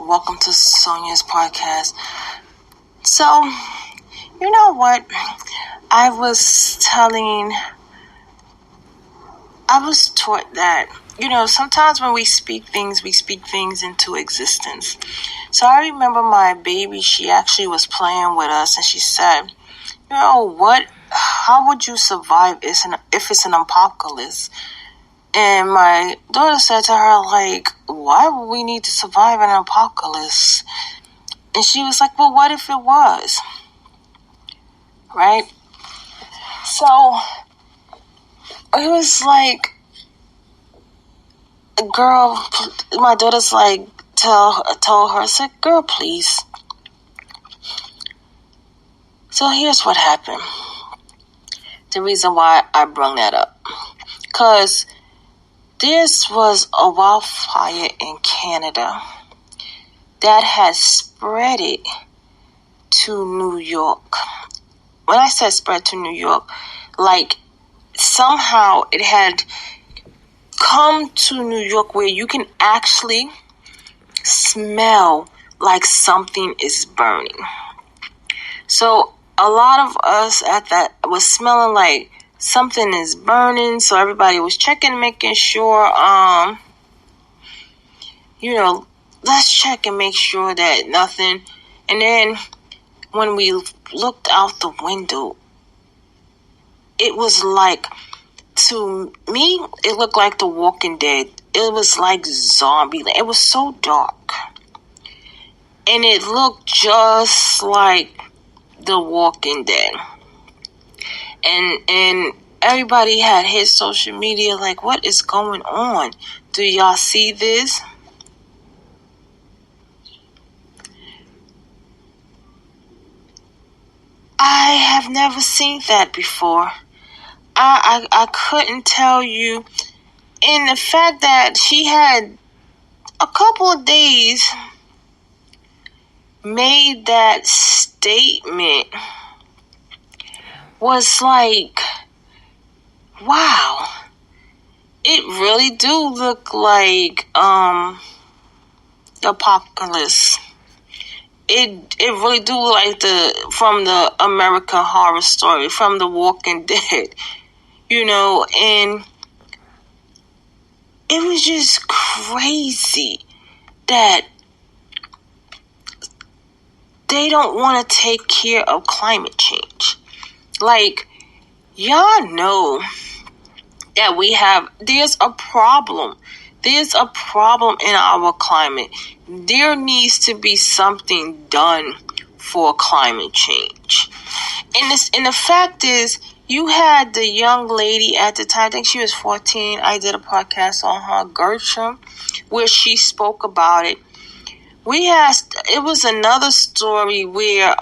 Welcome to Sonia's podcast. So, you know what? I was taught that, sometimes when we speak things into existence. So I remember my baby, she actually was playing with us and she said, how would you survive if it's an apocalypse? And my daughter said to her, why would we need to survive an apocalypse? And she was like, well, what if it was? Right? So, it was like, girl, my daughter's like, told her, said, girl, please. So here's what happened. The reason why I brought that up. Because this was a wildfire in Canada that had spread it to New York. When I said spread to New York, somehow it had come to New York where you can actually smell like something is burning. So a lot of us at that was smelling like something is burning. So everybody was checking, making sure, let's check and make sure that nothing. And then when we looked out the window, it was like, to me, it looked like The Walking Dead. It was like zombie. It was so dark. And it looked just like The Walking Dead. And everybody had his social media like, what is going on? Do y'all see this? I have never seen that before. I couldn't tell you. And the fact that she had a couple of days made that statement was like, wow, it really do look like the apocalypse. It really do look like from the American Horror Story, from The Walking Dead, and it was just crazy that they don't want to take care of climate change. Y'all know that there's a problem. There's a problem in our climate. There needs to be something done for climate change. And the fact is, you had the young lady at the time, I think she was 14. I did a podcast on her, Gertrude, where she spoke about it. It was another story where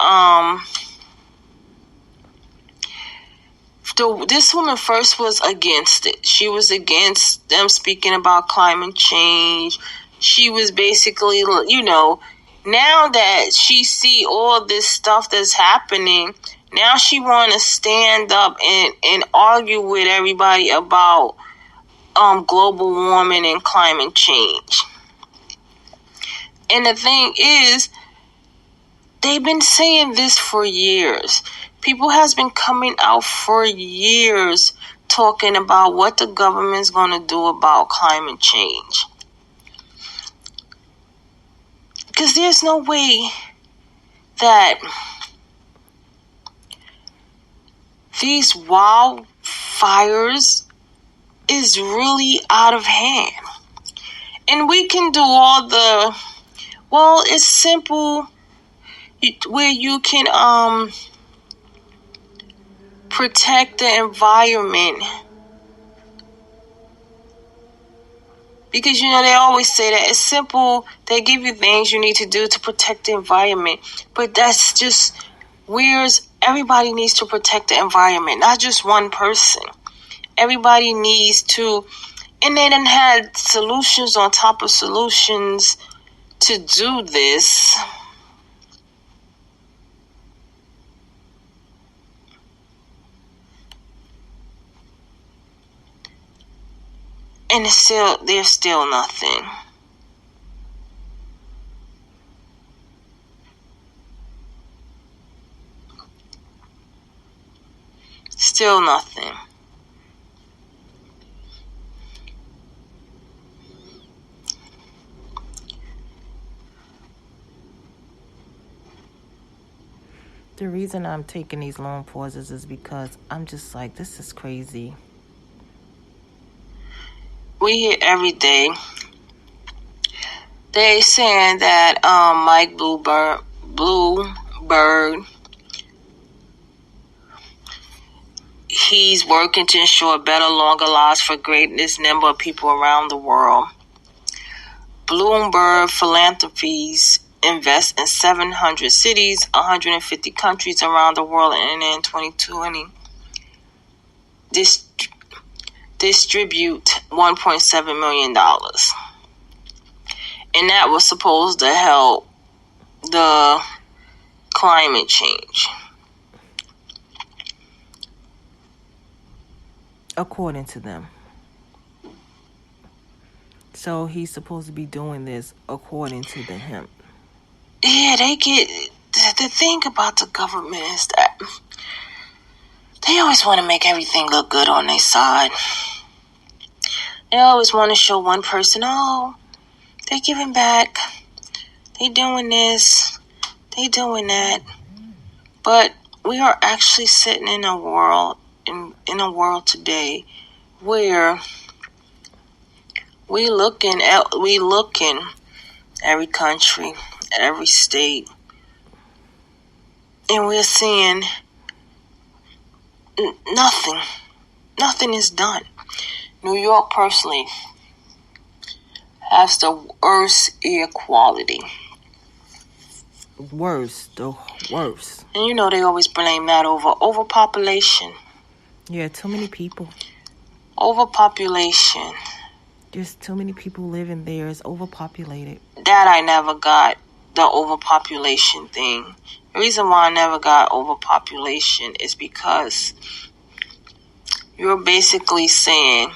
this woman first was against it. She was against them speaking about climate change. She was basically, now that she see all this stuff that's happening, now she want to stand up and argue with everybody about global warming and climate change. And the thing is, they've been saying this for years. People has been coming out for years talking about what the government's going to do about climate change. Because there's no way that these wildfires is really out of hand. And we can do it's simple, where you can protect the environment. Because, they always say that it's simple. They give you things you need to do to protect the environment. But that's just everybody needs to protect the environment, not just one person. Everybody needs to, and they done had solutions on top of solutions to do this. And there's still nothing. Still nothing. The reason I'm taking these long pauses is because I'm just like, this is crazy. We hear every day. They saying that Mike Bloomberg, he's working to ensure better, longer lives for greatest number of people around the world. Bloomberg Philanthropies invest in 700 cities, 150 countries around the world, and in 2020 distribute $1.7 million. And that was supposed to help the climate change. According to them. So he's supposed to be doing this according to him. Yeah, they get... The thing about the government is that they always want to make everything look good on their side. They always want to show one person, oh, they're giving back. They doing this. They doing that. But we are actually sitting in a world, in a world today where we looking every country, every state, and we're seeing nothing is done. New York personally has the worst air quality. The worst. And you know they always blame that over overpopulation. Yeah, too many people. Overpopulation. There's too many people living there. It's overpopulated. That I never got, the overpopulation thing. The reason why I never got overpopulation is because you're basically saying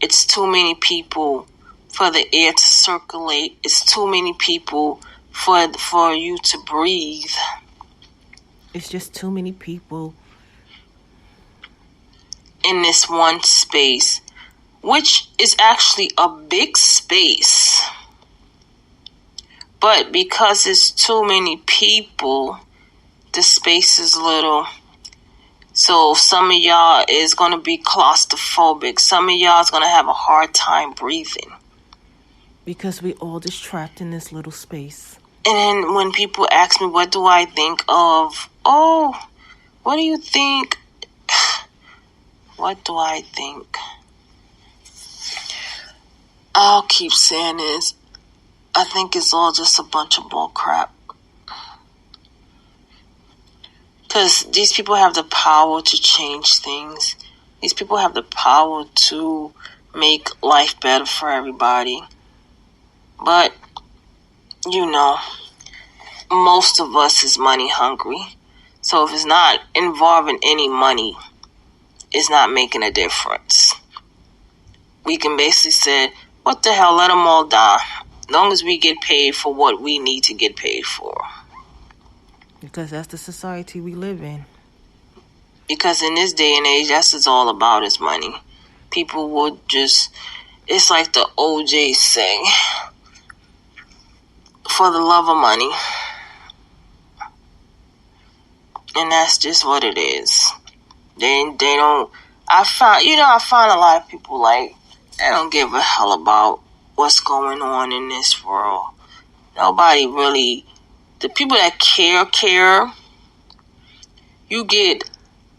it's too many people for the air to circulate. It's too many people for you to breathe. It's just too many people in this one space, which is actually a big space. But because it's too many people, the space is little. So some of y'all is going to be claustrophobic. Some of y'all is going to have a hard time breathing. Because we all just trapped in this little space. And then when people ask me, what do I think of? Oh, what do you think? What do I think? I'll keep saying this. I think it's all just a bunch of bull crap. Because these people have the power to change things. These people have the power to make life better for everybody. But, you know, most of us is money hungry. So if it's not involving any money, it's not making a difference. We can basically say, what the hell, let them all die. As long as we get paid for what we need to get paid for. Because that's the society we live in. Because in this day and age, that's what it's all about is money. People would just, it's like the OJ saying, for the love of money. And that's just what it is. They don't, I find a lot of people like, they don't give a hell about what's going on in this world. Nobody really, the people that care. You get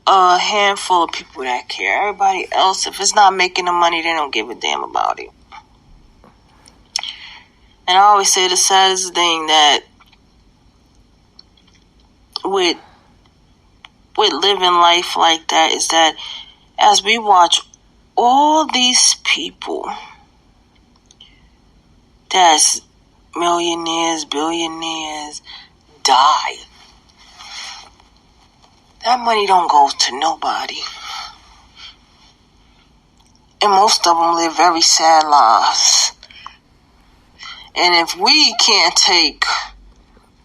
a handful of people that care. Everybody else, if it's not making the money, they don't give a damn about it. And I always say the saddest thing that with living life like that is that as we watch all these people that's millionaires, billionaires die, that money don't go to nobody. And most of them live very sad lives. And if we can't take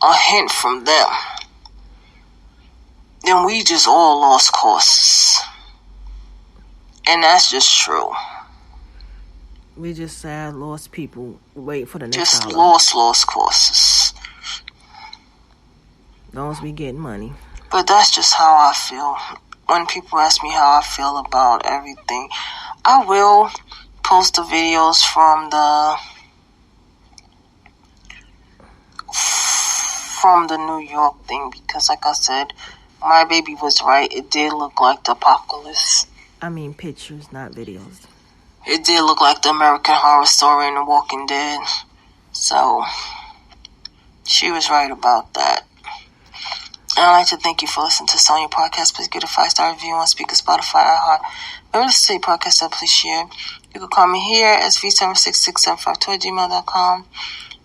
a hint from them, then we just all lost courses. And that's just true. We just sad, lost people wait for the next Just dollar. lost courses. As long as we get money. But that's just how I feel. When people ask me how I feel about everything, I will post the videos from the New York thing, because like I said, my baby was right. It did look like the apocalypse. I mean pictures, not videos. It did look like the American Horror Story and The Walking Dead. So, she was right about that. And I'd like to thank you for listening to Sonya Podcast. Please give a 5-star review on Speaker, Spotify, iHeart. Remember to say podcast, so please share. You can call me here at v76675@gmail.com.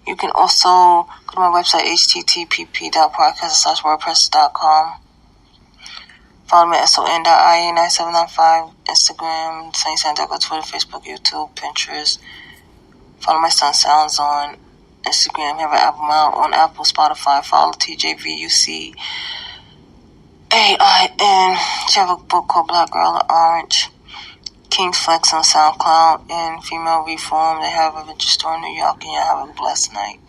You can also go to my website, http://podcast/wordpress.com. Follow me at son.ia9795, Instagram, Sunny Santiago, Twitter, Facebook, YouTube, Pinterest. Follow my son Sounds on Instagram. Have an album out on Apple, Spotify. Follow TJVUCAIN. She have a book called Black Girl in Orange. King's Flex on SoundCloud, and Female Reform. They have a venture store in New York, and y'all have a blessed night.